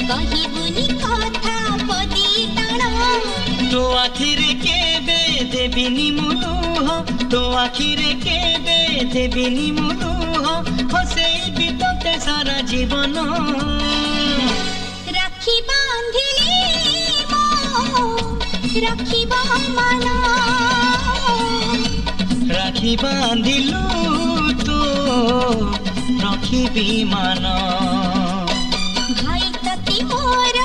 कहिबुनी कथा पदी टाण तो आखिरे केबे देबिनी मुलुह तो आखिरे केबे देबिनी मुलुह हसेबी तोते सारा जीवन राखी बांधिली राखिबा मन राखी बांधिलु तो रखिबी मान भाई तती मोर